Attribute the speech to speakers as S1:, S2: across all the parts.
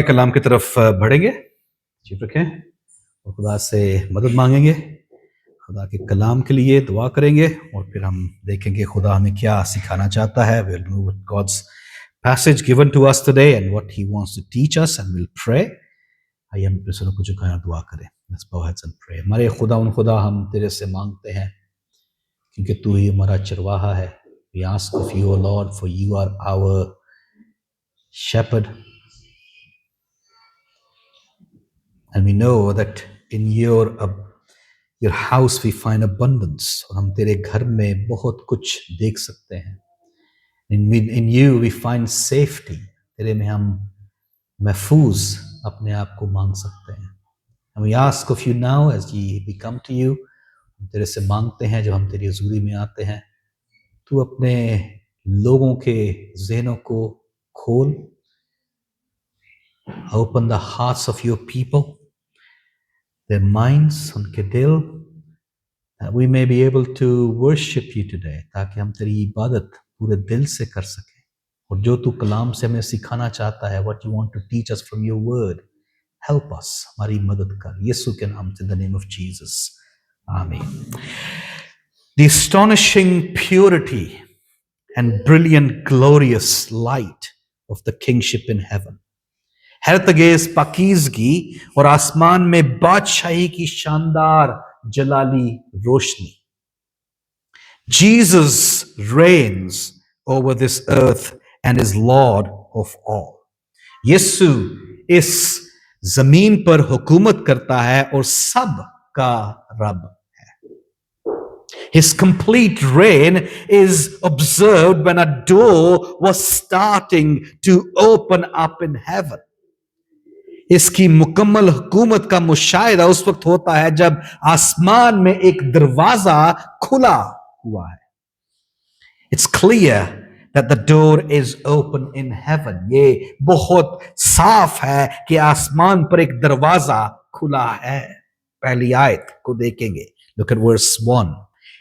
S1: कलाम की तरफ बढ़ेंगे, चीप रखें और खुदा से मदद मांगेंगे, खुदा के कलाम के लिए दुआ करेंगे और फिर हम देखेंगे खुदा हमें क्या सिखाना चाहता है. We'll move with God's passage given to us today and what He wants to teach us, and we'll pray. आइए हम अपने सरों को झुकाएं और दुआ करें. Let's bow heads and pray. हमारे खुदा हम तेरे से मांगते हैं क्योंकि तू ही हमारा चरवाहा है. We ask of you, O Lord, for you are our shepherd, and we know that in your house we find abundance. और हम तेरे घर में बहुत कुछ देख सकते हैं. In you we find safety. तेरे में हम महफूज अपने आप को मांग सकते हैं. And we ask of you now as we come to you. हम तेरे से मांगते हैं जब हम तेरी हुजूरी में आते हैं, तू अपने लोगों के ज़हनों को खोल. Open the hearts of your people, their minds, उनके दिल, that we may be able to worship you today, ताकि हम तेरी इबादत पूरे दिल से कर सकें. और जो तू कलाम से हमें सिखाना चाहता है, what you want to teach us from your word, help us, हमारी मदद कर. यीशु के नाम से, in the name of Jesus. Amen. The astonishing purity and brilliant glorious light of the kingship in heaven. हैरतगेज पाकीज़गी और आसमान में बादशाही की शानदार जलाली रोशनी. Jesus reigns over this earth and is Lord of all. यीशु इस जमीन पर हुकूमत करता है और सब का रब है. His complete reign is observed when a door was starting to open up in heaven. इसकी मुकम्मल हुकूमत का मुशाहिदा उस वक्त होता है जब आसमान में एक दरवाजा खुला हुआ है. It's clear that the door is open in heaven. ये बहुत साफ है कि आसमान पर एक दरवाजा खुला है. पहली आयत को देखेंगे. Look at verse 1.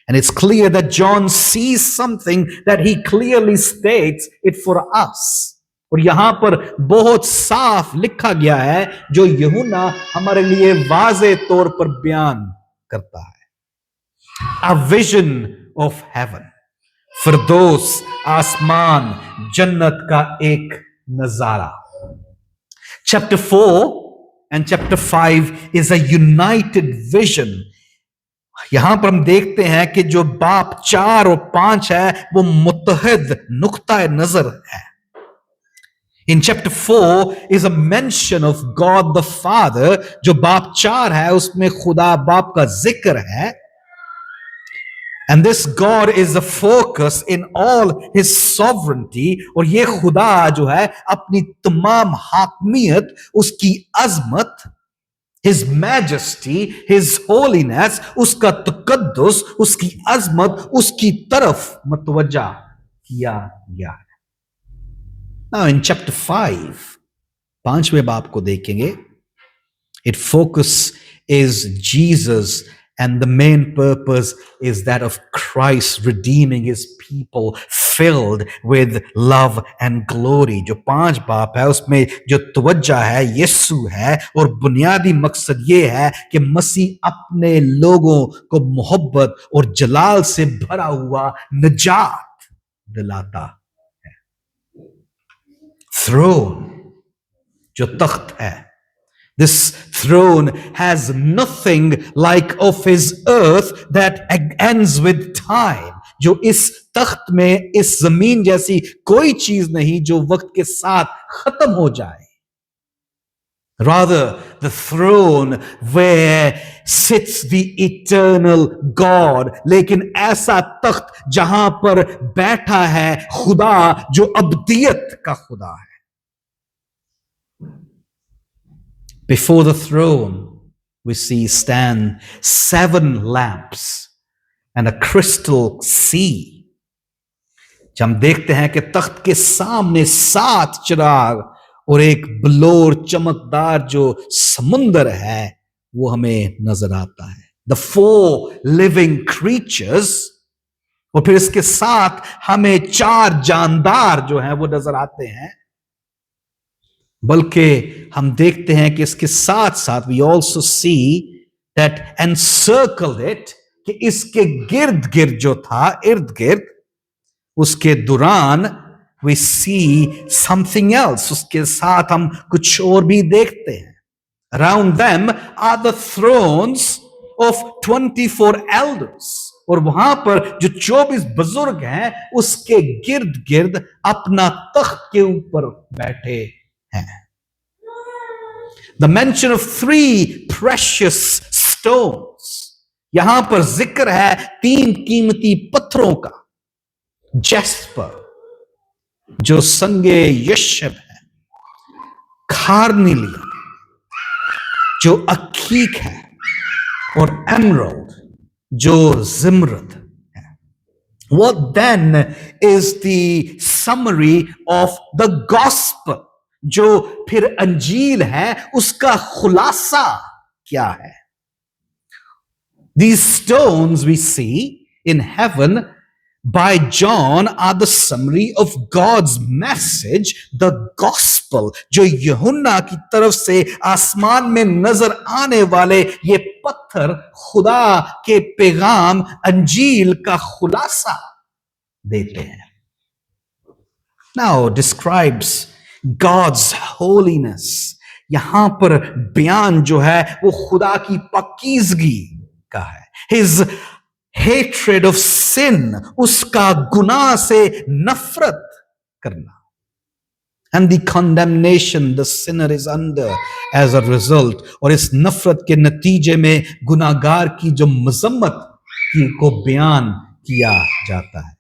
S1: And it's clear that John sees something that he clearly states it for us. और यहां पर बहुत साफ लिखा गया है जो यूहन्ना हमारे लिए वाज़े तौर पर बयान करता है. A vision of heaven. फिरदौस, आसमान, जन्नत का एक नजारा. Chapter 4 and chapter 5 is a united vision. यहां पर हम देखते हैं कि जो बाप 4 और 5 है वो मुत्तहिद नुक्ता नजर है. In chapter 4 is a mention of God the Father. जो बाप 4 है उसमें खुदा बाप का जिक्र है. And this God is the focus in all his sovereignty. और ये खुदा जो है अपनी तमाम हाकमियत, उसकी अजमत, his majesty, his holiness, उसका तकद्दुस, उसकी अजमत, उसकी तरफ मतवज्जा किया गया है. Now in chapter 5, 5वें बाब को देखेंगे. Its focus is Jesus, and the main purpose is that of Christ redeeming his people filled with love and glory. जो 5 बाब है उसमें जो तवज्जा है यीशु है और बुनियादी मकसद ये है कि मसीह अपने लोगों को मोहब्बत और जलाल से भरा हुआ निजात दिलाता है. Throne, जो तख्त है, this throne has nothing like of his earth that ends with time. जो इस तख्त में इस जमीन जैसी कोई चीज नहीं जो वक्त के साथ खत्म हो जाए. Rather, the throne where sits the eternal God. लेकिन ऐसा तख्त जहां पर बैठा है खुदा जो अब्दियत का खुदा है. Before the throne, we see stand 7 lamps and a crystal sea. जब हम देखते हैं कि तख्त के सामने 7 चिराग और एक बलोर चमकदार जो समुंदर है वो हमें नजर आता है. The 4 living creatures, और फिर इसके साथ हमें 4 जानदार जो हैं वो नजर आते हैं. बल्कि हम देखते हैं कि इसके साथ साथ we also see that encircle it, कि इसके गिर्द गिर्द जो था, इर्द गिर्द, उसके दौरान वी सी समथिंग एल्स, उसके साथ हम कुछ और भी देखते हैं. Around them are the thrones of 24 elders, और वहां पर जो 24 बुजुर्ग हैं उसके गिर्द गिर्द अपना तख्त के ऊपर बैठे हैं. The mention of 3 precious stones, यहां पर जिक्र है 3 कीमती पत्थरों का. जेस्पर जो संगे यशब है, कार्निलियम जो अकीक है, और एमराल्ड जो जिमरद है. What then is the summary of the gospel? जो फिर अंजील है उसका खुलासा क्या है? These stones we see in heaven by John are the summary of God's message, the gospel. जो यूहन्ना की तरफ से आसमान में नजर आने वाले ये पत्थर खुदा के पैगाम अंजील का खुलासा देते हैं. Now describes God's holiness. यहां पर बयान जो है वो खुदा की पाकीज़गी का है. His hatred of sin, उसका गुनाह से नफरत करना, and the condemnation the sinner is under as a result, और इस नफरत के नतीजे में गुनाहगार की जो मजम्मत की को बयान किया जाता है.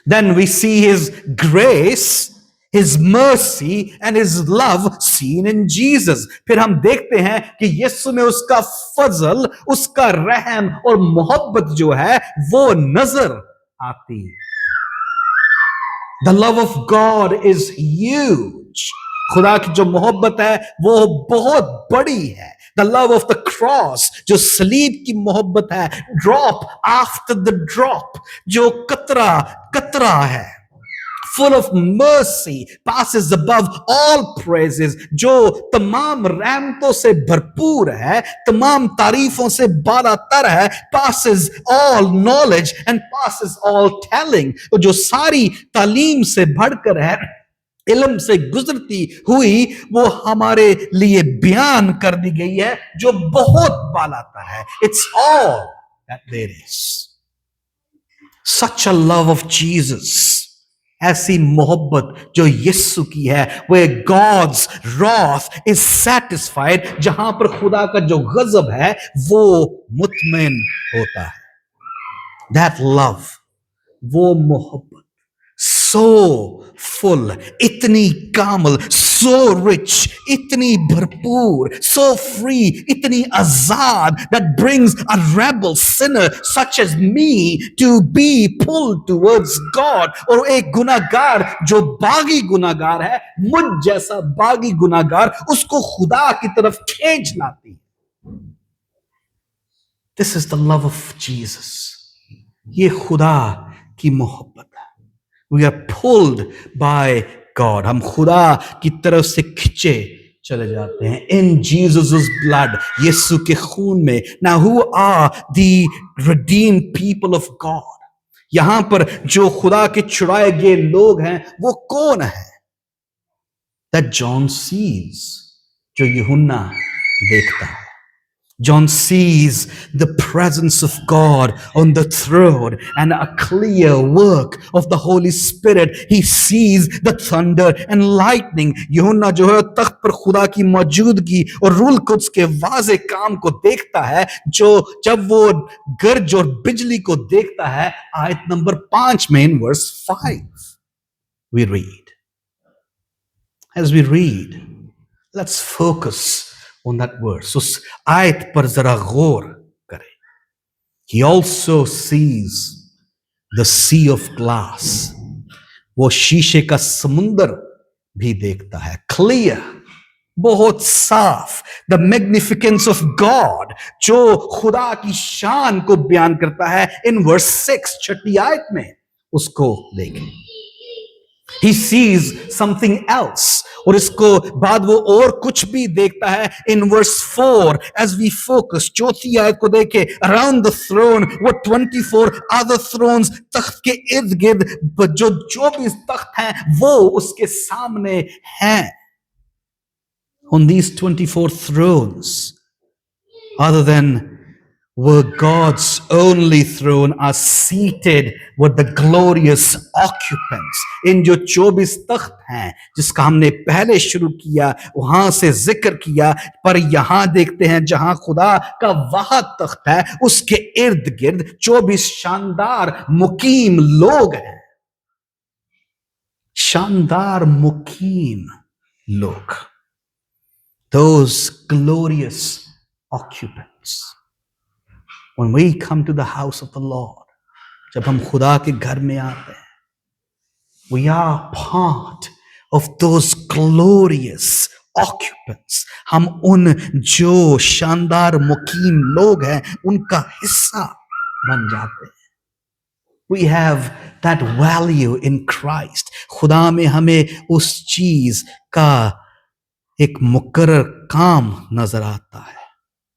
S1: Then we see his grace, his mercy and his love seen in Jesus. फिर हम देखते हैं कि यीशु में उसका फजल, उसका रहम और मोहब्बत जो है वो नजर आती है. The love of God is huge. खुदा की जो मोहब्बत है वो बहुत बड़ी है. The love of the cross, जो सलीब की मोहब्बत है, drop after the drop, जो कतरा कतरा है, full of mercy, passes above all praises, जो तमाम रहमतों से भरपूर है, तमाम तारीफों से बालातर है, passes all knowledge and passes all telling, जो सारी तालीम से बढ़कर है, इल्म से गुजरती हुई वो हमारे लिए बयान कर दी गई है, जो बहुत बालातर है. It's all that there is. Such a love of Jesus, ऐसी मोहब्बत जो यीशु की है, where God's wrath is satisfied, जहां पर खुदा का जो गजब है वो मुतमईन होता है. That love, वो मोहब्बत, so full, इतनी कामल, so rich, इतनी भरपूर, so free, इतनी आजाद, that brings a rebel sinner such as me to be pulled towards God. और एक गुनाहगार जो बागी गुनाहगार है, मुझ जैसा बागी गुनाहगार, उसको खुदा की तरफ खींच लाती है. This is the love of Jesus. ये खुदा की मोहब्बत है. We are pulled by God. हम खुदा की तरफ से खिंचे चले जाते हैं. In Jesus' blood, यीशु के खून में. Now who are the redeemed people of God? यहां पर जो खुदा के छुड़ाए गए लोग हैं वो कौन है? That John sees, जो यूहन्ना देखता है. John sees the presence of God on the throne and a clear work of the Holy Spirit. He sees the thunder and lightning. यूहन्ना जो है तख्त पर खुदा की मौजूदगी और रूल कुद्स के वाज़े काम को देखता है. जो जब वो गर्ज और बिजली को देखता है, आयत नंबर 5 में in verse 5 we read. As we read, let's focus on that verse. उस आयत पर जरा गौर करें. He also sees the sea of glass. वो शीशे का समुंदर भी देखता है. Clear, बहुत साफ. The magnificence of God, जो खुदा की शान को बयान करता है in verse 6, छठी आयत में. उसको देखें. He sees something else. और इसको बाद वो और कुछ भी देखता है. In verse 4, as we focus, चौथी आयत को देखे, around the throne वो 24 other thrones, तख्त के इर्द गिर्द जो 24 तख्त हैं वो उसके सामने हैं. On these 24 thrones, other than were God's only throne, are seated with the glorious occupants. इन जो 24 तख्त हैं जिसका हमने पहले शुरू किया वहां से जिक्र किया, पर यहां देखते हैं जहां खुदा का वह तख्त है उसके इर्द गिर्द 24 शानदार मुकीम लोग हैं. शानदार मुकीम लोग. Those glorious occupants. When we come to the house of the Lord, जब हम खुदा के घर में आते हैं, we are part of those glorious occupants. हम उन जो शानदार मुकीम लोग हैं उनका हिस्सा बन जाते हैं. We have that value in Christ. खुदा में हमें उस चीज का एक मुकर्रर काम नजर आता है.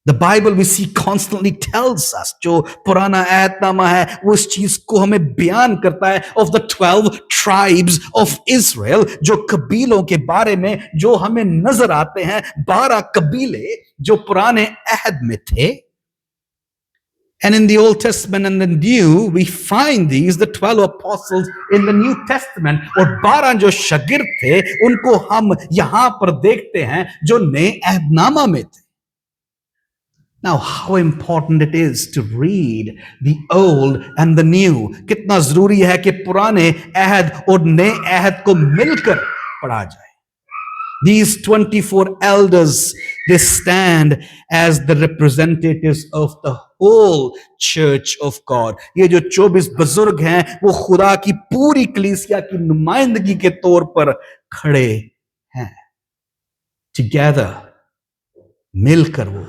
S1: The Bible we see constantly tells us, जो पुराना ऐतनामा है वो इस चीज को हमें बयान करता है, of the 12 tribes of Israel, जो कबीलों के बारे में जो हमें नजर आते हैं. 12 कबीले जो पुराने अहद में थे. And in the Old Testament and the New, we find these, the 12 apostles in the New Testament. और 12 जो शागिर्द थे उनको हम यहां पर देखते हैं जो नए अहदनामा में थे. Now, how important it is to read the old and the new. कितना जरूरी है कि पुराने अहद और नए अहद को मिलकर पढ़ा जाए. These 24 elders, they stand as the representatives of the whole church of God. ये जो 24 बुजुर्ग हैं वो खुदा की पूरी कलीसिया की नुमाइंदगी के तौर पर खड़े हैं. Together, मिलकर वो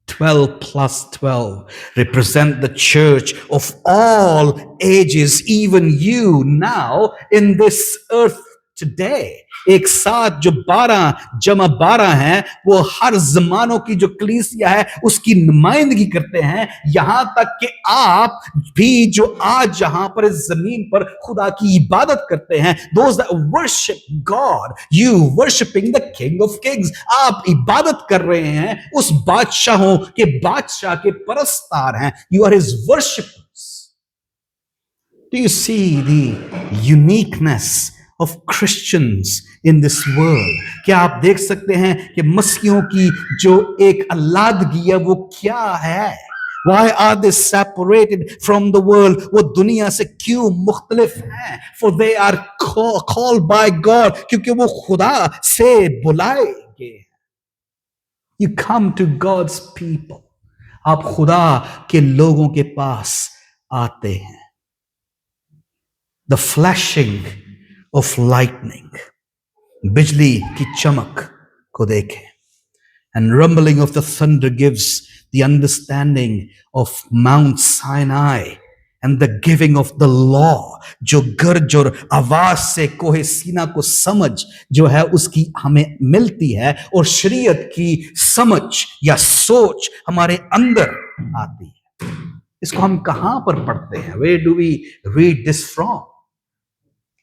S1: 12 plus 12 represent the church of all ages, even you now in this earth today. एक साथ जो 12 जमा 12 हैं वो हर जमानों की जो कलीसिया है उसकी नुमाइंदगी करते हैं. यहां तक कि आप भी जो आज यहां पर इस जमीन पर खुदा की इबादत करते हैं, those that worship God, you worshiping the King of Kings, आप इबादत कर रहे हैं उस बादशाहों के बादशाह के परस्तार हैं. You are his worshippers. Do you see the uniqueness of Christians in this world? क्या आप देख सकते हैं कि मसीहियों की जो एक अलादगी है वो क्या है? Why are they separated from the world? वो दुनिया से क्यों मुख्तलिफ हैं? For they are called by God, क्योंकि वो खुदा से बुलाए गए. You come to God's people. आप खुदा के लोगों के पास आते हैं. The flashing of lightning, बिजली की चमक को देखें. And rumbling of the thunder gives the understanding of Mount Sinai and the giving of the law. जो गर्ज और आवाज से कोहे सीना को समझ जो है उसकी हमें मिलती है और शरीयत की समझ या सोच हमारे अंदर आती है. इसको हम कहां पर पढ़ते हैं? Where do we read this from?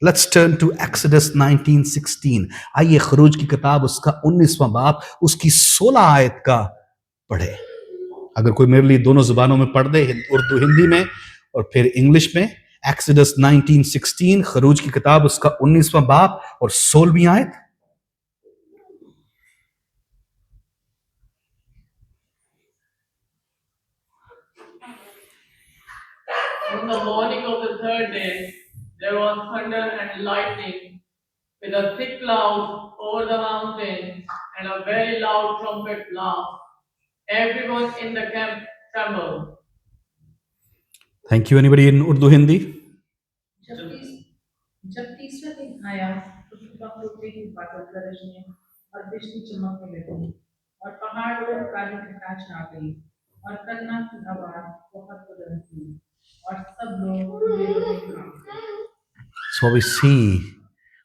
S1: Let's turn to Exodus 19:16. आइए खरूज की किताब उसका 19वां बाब उसकी 16 आयत का पढ़े. अगर कोई मेरे लिए दोनों जुबानों में पढ़ दे, उर्दू हिंदी में और फिर इंग्लिश में. Exodus 19:16, खरूज की किताब उसका 19वां बाब और 16वीं आयत.
S2: On the morning of the third day, there was thunder and lightning with a thick cloud over the mountain and a very loud trumpet blast. Everyone in the camp trembled.
S1: Thank you. Anybody in Urdu Hindi?
S3: जब तीसरा दिन आया तो सुबह होते ही बादल गरजने और बिजली चमकने लगी और पहाड़ पर काली घटा छा गई और करना की आवाज बहुत बुलंद हुई और सब लोग वेदों में कांप गए.
S1: So we see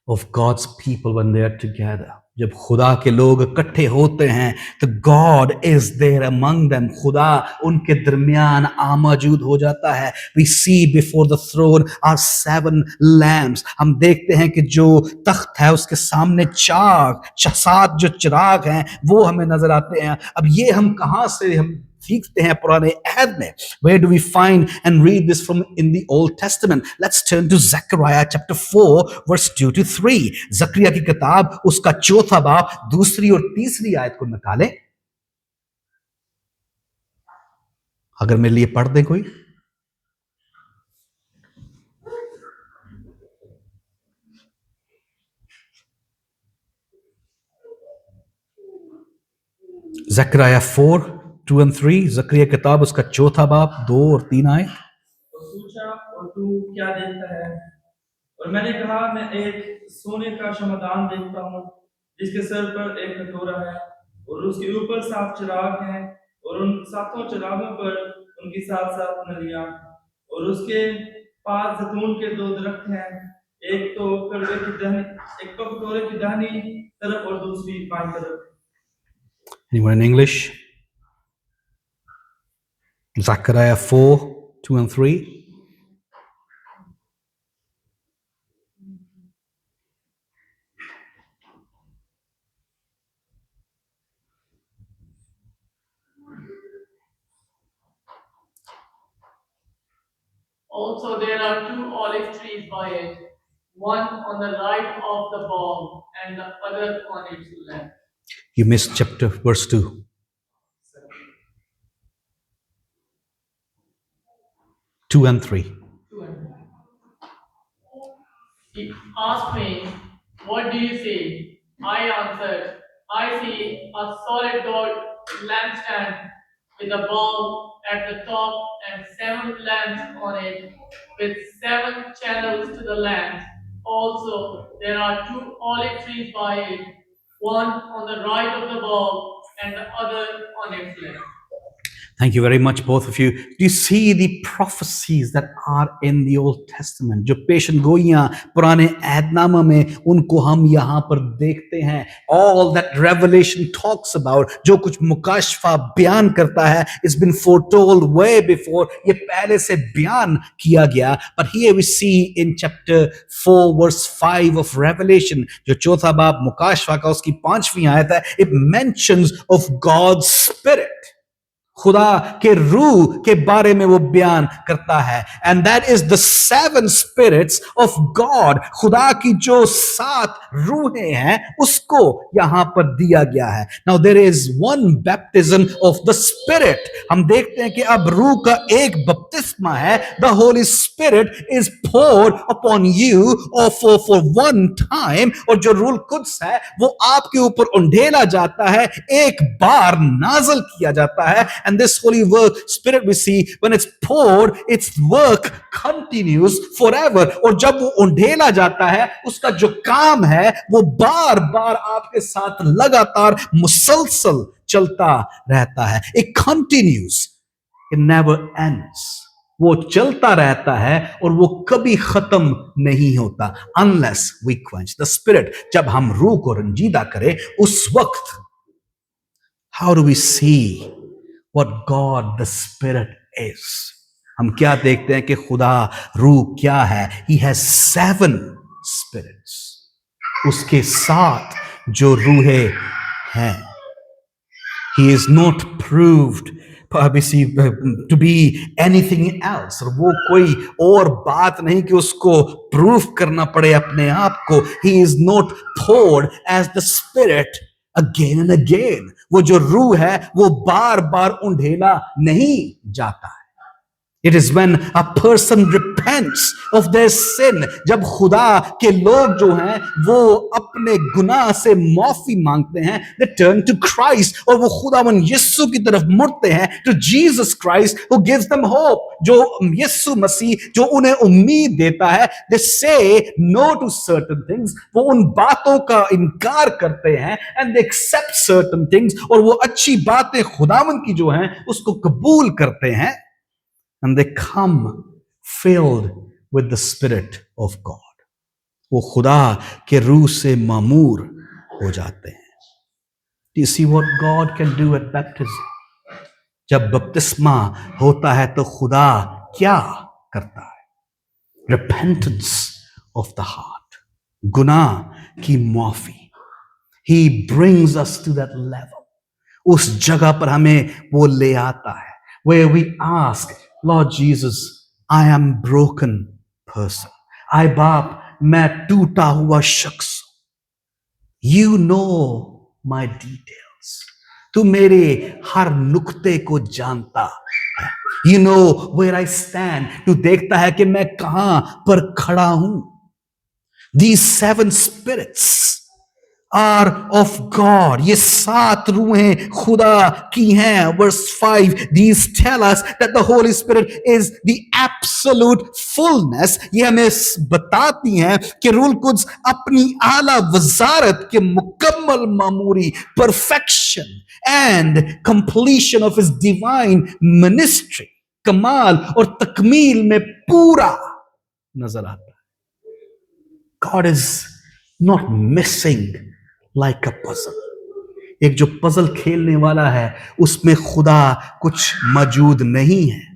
S1: of God's people when they are together. जब खुदा के लोग इकट्ठे होते हैं तो God is there among them. खुदा उनके दरमियान मौजूद हो जाता है. We see before the throne are 7 lamps. हम देखते हैं कि जो तख्त है उसके सामने 7 जो चिराग हैं वो हमें नजर आते हैं. अब ये हम कहाँ से हम सीखते हैं पुराने अहद में? Where do we find and read this from in the Old Testament? Let's turn to Zechariah chapter 4 verse 2 to 3. जकरिया की किताब उसका 4था बाब 2 और 3 आयत को निकालें. अगर मेरे लिए पढ़ दे कोई. Zechariah 4 2 and 3. जकरिया किताब उसका 4था बाब 2 और 3 आयत.
S4: तो पूछा, और तू क्या देखता है? और मैंने कहा, मैं एक सोने का शमदान देखता हूँ जिसके सर पर एक कटोरा है और उसके ऊपर 7 चिराग हैं और उन 7 चिरागों पर उनकी 7 नलियां, और उसके पास जैतून के 2 दरख्त हैं, एक तो कटोरे की दाहिनी तरफ और दूसरी बाईं तरफ.
S1: Anyone in English? Zechariah 4 2 and 3.
S2: Also, there are 2 olive trees by it, one on the right of the bowl and the other on its left.
S1: You missed chapter verse 2. Two and 3.
S2: He asked me, "What do you see?" I answered, "I see a solid gold lampstand with a bowl at the top and 7 lamps on it, with 7 channels to the lamps. Also, there are 2 olive trees by it, one on the right of the bowl and the other on its left."
S1: Thank you very much, both of you. Do you see the prophecies that are in the Old Testament? जो पेशन गोइयां पुराने अहदनामा में उनको हम यहाँ पर देखते हैं. All that Revelation talks about, जो कुछ मुकाशफा बयान करता है, it's been foretold way before. ये पहले से बयान किया गया. But here we see in chapter 4 verse 5 of Revelation, जो 4था बाब मुकाशफा का उसकी 5वीं आयत है, it mentions of God's Spirit. खुदा के रूह के बारे में वो बयान करता है. And that is the 7 spirits of God. खुदा की जो 7 रूहें हैं उसको यहां पर दिया गया है. Now there is one baptism of the Spirit. हम देखते हैं कि अब रूह का एक बपतिस्मा है. The Holy Spirit is poured upon you for one time. और जो रूह कुद्स है वो आपके ऊपर उंडेला जाता है, एक बार नाज़िल किया जाता है. And this Holy Spirit we see, when it's poured, its work continues forever. और जब वो उंडेला जाता है उसका जो काम है वो बार बार आपके साथ लगातार मुसलसल चलता रहता है. It continues. It never ends. वो चलता रहता है और वो कभी खत्म नहीं होता. Unless we quench the Spirit. जब हम रूह को रंजीदा करें उस वक्त. How do we see what God the Spirit is? हम क्या देखते हैं कि खुदा रूह क्या है? He has 7 spirits. उसके 7 जो रूहें हैं. He is not proved to be anything else. और वो कोई और बात नहीं कि उसको प्रूफ करना पड़े अपने आप को. He is not poured as the Spirit again and again. वो जो रूह है वो बार बार उंडेला नहीं जाता है. It is when a person repents of their sin. जब खुदा के लोग जो हैं वो अपने गुनाह से माफी मांगते हैं, they turn to Christ. और वो खुदावन यीशु की तरफ मुड़ते हैं, to Jesus Christ who gives them hope. जो यीशु मसीह जो उन्हें उम्मीद देता है. They say no to certain things. वो उन बातों का इनकार करते हैं and they accept certain things. और वो अच्छी बातें खुदावन की जो हैं उसको कबूल करते हैं. And they come filled with the Spirit of God. वो खुदा के रूह से मामूर हो जाते हैं. Do you see what God can do at baptism? जब बपतिस्मा होता है तो खुदा क्या करता है? Repentance of the heart, गुनाह की माफी. He brings us to that level. उस जगह पर हमें वो ले आता है, where we ask, Lord Jesus, I am broken person. आय बाप, मैं टूटा हुआ शख्स हूं. You know my details. तू मेरे हर नुक्ते को जानता है. You know where I stand. तू देखता है कि मैं कहां पर खड़ा हूं. These 7 spirits are of God. ये 7 रूहें खुदा की हैं. Verse 5, these tell us that the Holy Spirit is the absolute fullness. ये हमें बताती हैं कि रूह कुद्स अपनी आला वजारत के मुकम्मल मामूरी, perfection and completion of his divine ministry, कमाल और तकमील में पूरा नजर आता है. God is not missing like a puzzle. एक जो पजल खेलने वाला है उसमें खुदा कुछ मौजूद नहीं है.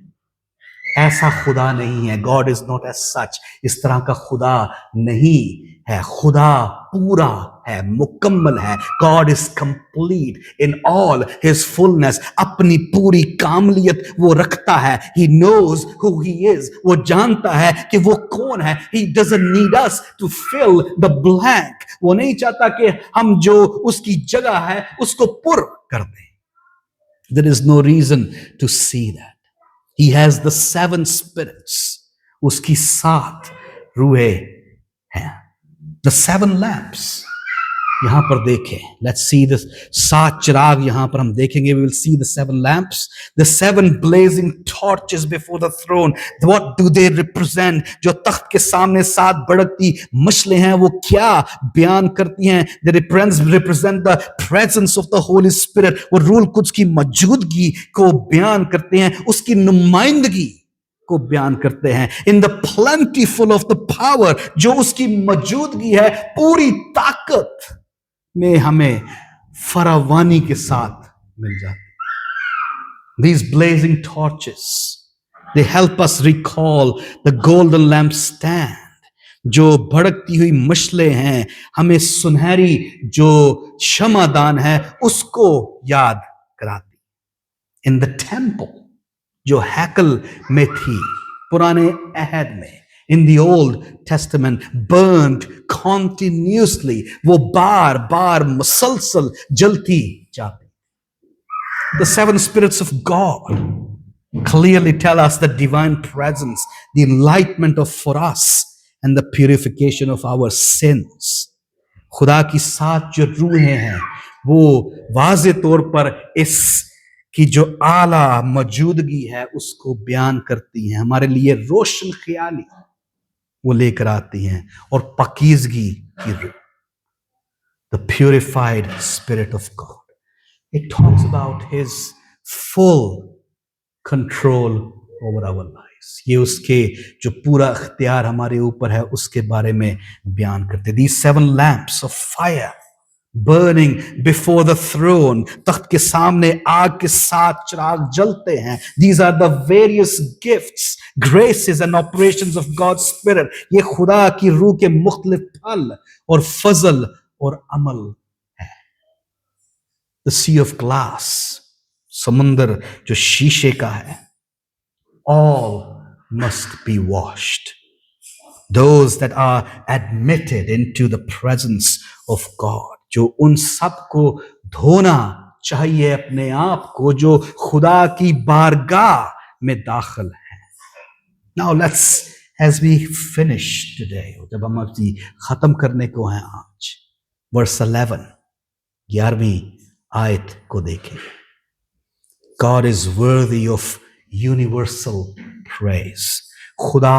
S1: ऐसा खुदा नहीं है. God is not as such. इस तरह का खुदा नहीं है. खुदा पूरा है, मुकम्मल है. God is complete in all his fullness. अपनी पूरी कामलियत वो रखता है. He knows who he is. वो जानता है कि वो कौन है. He doesn't need us to fill the blank. वो नहीं चाहता कि हम जो उसकी जगह है उसको पुर कर दें. There is no reason to see that. He has the 7 spirits. उसकी 7 रूहें हैं. The 7 lamps. यहां पर देखें. Let's see this. 7 चिराग यहां पर हम देखेंगे. We will see the 7 lamps. The 7 blazing torches before the throne. What do they represent? जो तख्त के सामने 7 भड़कती मशलें हैं वो क्या बयान करती हैं? They represent the presence of the Holy Spirit. वो रूह कुद्स की मौजूदगी को बयान करते हैं, उसकी नुमाइंदगी को बयान करते हैं. In the plentiful of the power, जो उसकी मौजूदगी है, पूरी ताकत में हमें फरावानी के साथ मिल जाती. These blazing torches, they help us recall the golden lampstand. जो भड़कती हुई मशलें हैं हमें सुनहरी जो शमादान है उसको याद कराती. In the temple, जो हैकल में थी पुराने अहद में, in the Old Testament, burned continuously, वो बार बार मुसलसल जलती जाती. The 7 spirits of God clearly tell us the divine presence, the enlightenment of for us and the purification of our sins. खुदा की 7 जो रूहें हैं वो वाज़े तौर पर इस की जो आला मौजूदगी है उसको बयान करती हैं. हमारे लिए रोशन ख्याली वो लेकर आती हैं और पाकीज़गी की रूह. The purified spirit of God. It talks about his full control over our lives. ये उसके जो पूरा इख्तियार हमारे ऊपर है उसके बारे में बयान करते. These 7 lamps of fire burning before the throne, तख्त के सामने आग के 7 चिराग जलते हैं. These are the various gifts, graces and operations of God's Spirit. ये खुदा की रूह के मुख्तलिफ फल और फजल और अमल है. The sea of glass, समंदर जो शीशे का है, all must be washed. Those that are admitted into the presence of God, जो उन सब को धोना चाहिए अपने आप को जो खुदा की बारगाह में दाखिल है. Now let's, as we finish today, जब हम अपनी खत्म करने को हैं आज, verse 11, 11वीं आयत को देखें. God is worthy of universal praise. खुदा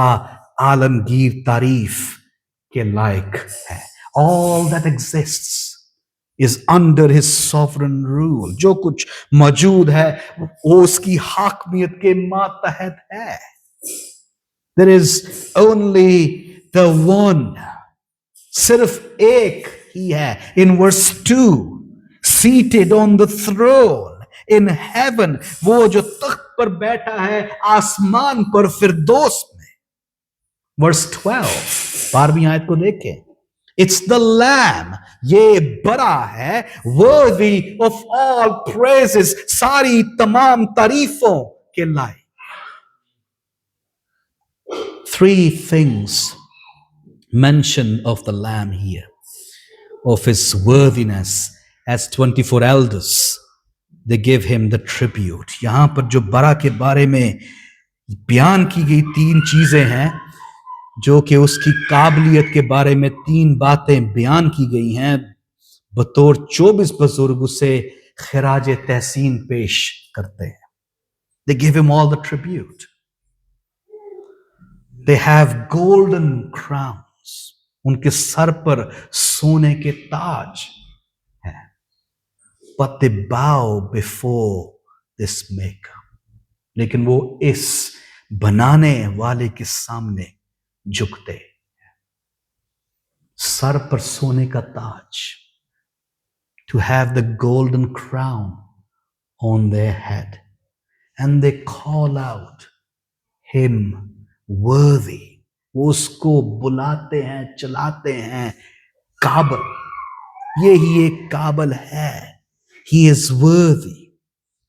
S1: आलमगीर तारीफ के लायक है. All that exists is under his sovereign rule. जो कुछ मौजूद है वो उसकी हाकमियत के मातहत है. There is only the one सिर्फ एक ही है. In verse 2, seated on the throne in heaven, वो जो तख्त पर बैठा है आसमान पर फिरदौस में. Verse 12, 12वीं आयत को देखें. It's the Lamb, ये बड़ा है, worthy of all praises, सारी तमाम तारीफों के लायक. 3 things mention of the Lamb here, of his worthiness. As 24 elders, they give him the tribute. यहां पर जो बड़ा के बारे में बयान की गई 3 चीजें हैं, जो कि उसकी काबिलियत के बारे में 3 बातें बयान की गई हैं, बतौर 24 बुजुर्ग उसे खिराज तहसीन पेश करते हैं. They give him all the tribute. They have golden crowns. उनके सर पर सोने के ताज हैं. But they bow before this maker. लेकिन वो इस बनाने वाले के सामने झुकते हैं. सर पर सोने का ताज. To have the golden crown on their head. And they call out him worthy. वो उसको बुलाते हैं, चलाते हैं, काबल. ये ही एक काबल है. He is worthy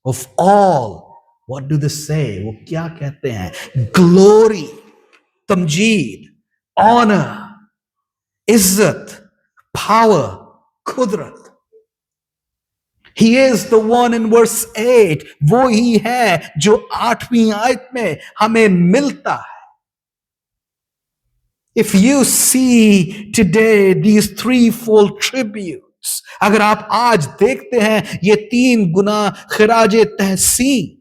S1: of all. What do they say? वो क्या कहते हैं? Glory, तमजीद, honor, इज्जत, power, कुदरत. He is the one in verse 8. वो ही है जो 8वीं आयत में हमें मिलता है. If you see today these 3-fold tributes, अगर आप आज देखते हैं ये 3 गुना खिराजे तहसीन,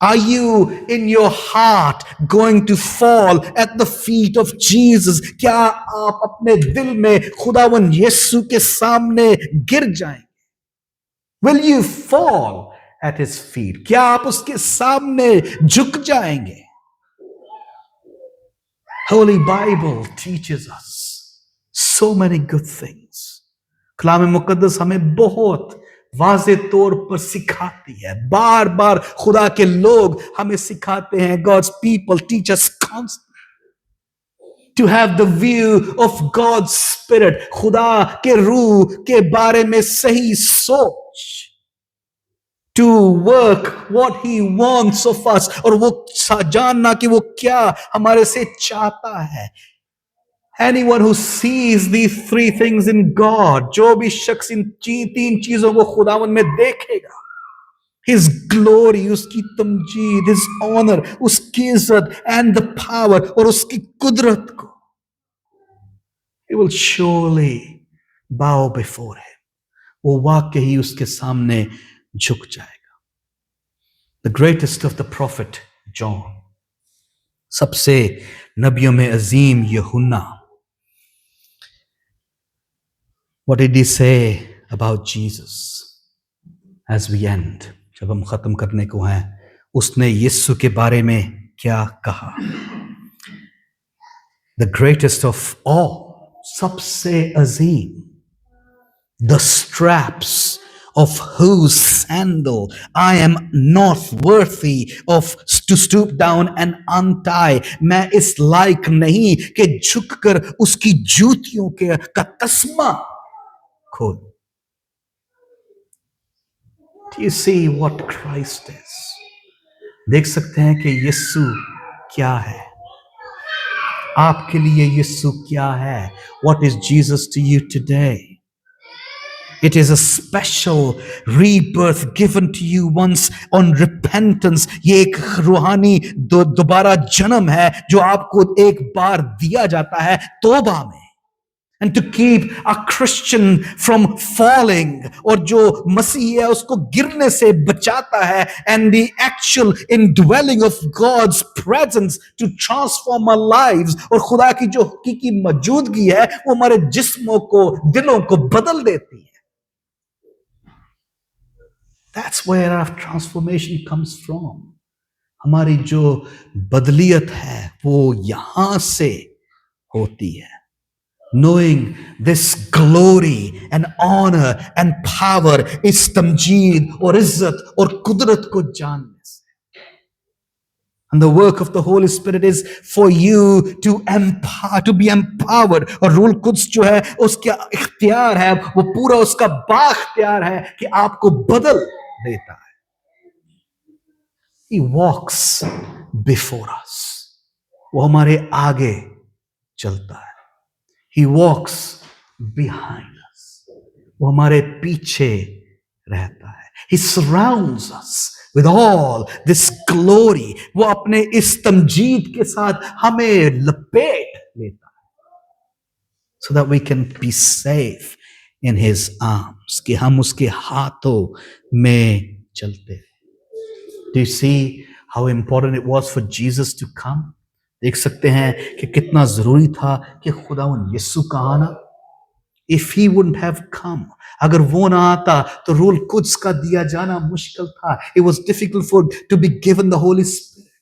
S1: are you in your heart going to fall at the feet of Jesus? क्या आप अपने दिल में खुदावन यीशु के सामने गिर जाएंगे? Will you fall at his feet? क्या आप उसके सामने झुक जाएंगे? Holy Bible teaches us so many good things. कलाम मुकद्दस हमें बहुत वाज़े तौर पर सिखाती है. बार बार खुदा के लोग हमें सिखाते हैं. God's people teach us constantly to have the view of God's Spirit. खुदा के रूह के बारे में सही सोच. To work what he wants of us. और वो जानना कि वो क्या हमारे से चाहता है. Anyone who sees these 3 things in God, जो भी शख्स इन 3 चीजों को खुदावन में देखेगा, his glory, उसकी तमजीद, his honor, उसकी इज्जत, and the power, और उसकी कुदरत को, he will surely bow before him. वो वाकई ही उसके सामने झुक जाएगा. The greatest of the prophet John, सबसे नबियों में अजीम यूहन्ना, what did he say about Jesus as we end? जब हम खत्म करने को हैं, उसने यीशु के बारे में क्या कहा? The greatest of all, सबसे अजीम, the straps of whose sandal I am not worthy of to stoop down and untie. मैं इस लायक नहीं कि झुककर उसकी जूतियों के का तस्मा खोल. Do you see what Christ is? देख सकते हैं कि यीशु क्या है. आपके लिए यीशु क्या है? What is Jesus to you today? It is a special rebirth given to you once on repentance. ये एक रूहानी दोबारा जन्म है जो आपको एक बार दिया जाता है तौबा में. And to keep a Christian from falling, और जो मसीह है उसको गिरने से बचाता है, and the actual indwelling of God's presence to transform our lives, और खुदा की जो हकीकी मौजूदगी है वो हमारे जिस्मों को, दिलों को बदल देती है. That's where our transformation comes from. हमारी जो बदलियत है वो यहां से होती है. knowing this glory and honor and power is Tamjeed और इज्जत और कुदरत को जानने से. And the work of the Holy Spirit is for you to empower, to be empowered. और रूल कुद्स जो है उसका इख्तियार है, वो पूरा उसका बाख्तियार है कि आपको बदल देता है. He walks before us. वो हमारे आगे चलता है. He walks behind us. वो हमारे पीछे रहता है. He surrounds us with all this glory. वो अपने इस तमजीद के साथ हमें लपेट लेता है. So that we can be safe in his arms. कि हम उसके हाथों में चलते हैं. Do you see how important it was for Jesus to come? देख सकते हैं कि कितना जरूरी था कि खुदावंद यीशु का आना. If he wouldn't have come, अगर वो ना आता तो रूल कुद्स का दिया जाना मुश्किल था. It was difficult to be given the Holy Spirit.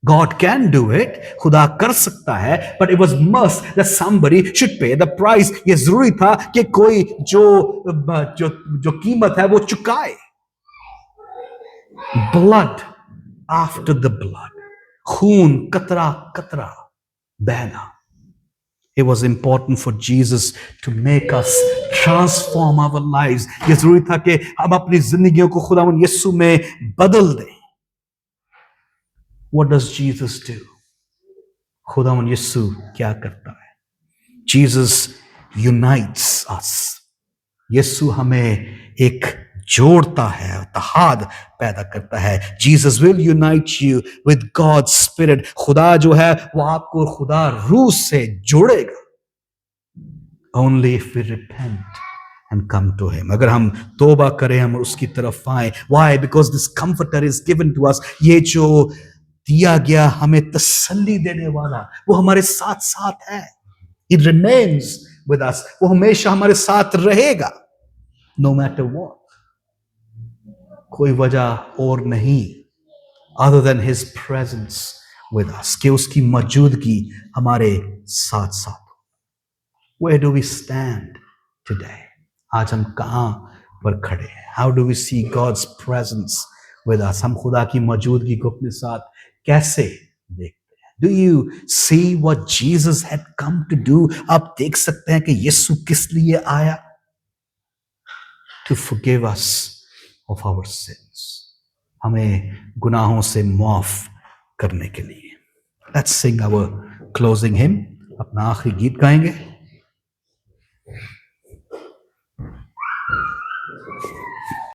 S1: God can do it, खुदा कर सकता है, but it was must that somebody should pay the price. ये जरूरी था कि कोई जो कीमत है वो चुकाए. Blood after the blood, खून कतरा कतरा बहना. It was important for Jesus to make us transform our lives. ये जरूरी था कि हम अपनी जिंदगियों को खुदावंद यीशु में बदल दें. What does Jesus do? खुदावंद यीशु क्या करता है? Jesus unites us. यीशु हमें एक जोड़ता है, इत्तेहाद पैदा करता है. Jesus will unite you with God's Spirit. खुदा जो है वो आपको खुदा रूह से जोड़ेगा. Only if we repent and come to him. अगर हम तौबा करें, हम उसकी तरफ आए. Why? Because this comforter is given to us. ये जो दिया गया हमें तसल्ली देने वाला वो हमारे साथ साथ है. It remains with us. वो हमेशा हमारे साथ रहेगा. No matter what. कोई वजह और नहीं other than his presence with us, कि उसकी मौजूदगी हमारे साथ साथ. Where do we stand today? आज हम कहाँ पर खड़े हैं? How do we see God's presence with us? हम खुदा की मौजूदगी को अपने साथ कैसे देखते हैं? Do you see what Jesus had come to do? आप देख सकते हैं कि यीशु किस लिए आया? To forgive us of our sins. हमें गुनाहों से माफ करने के लिए. Let's sing our closing hymn. अपना आखिरी गीत गाएंगे.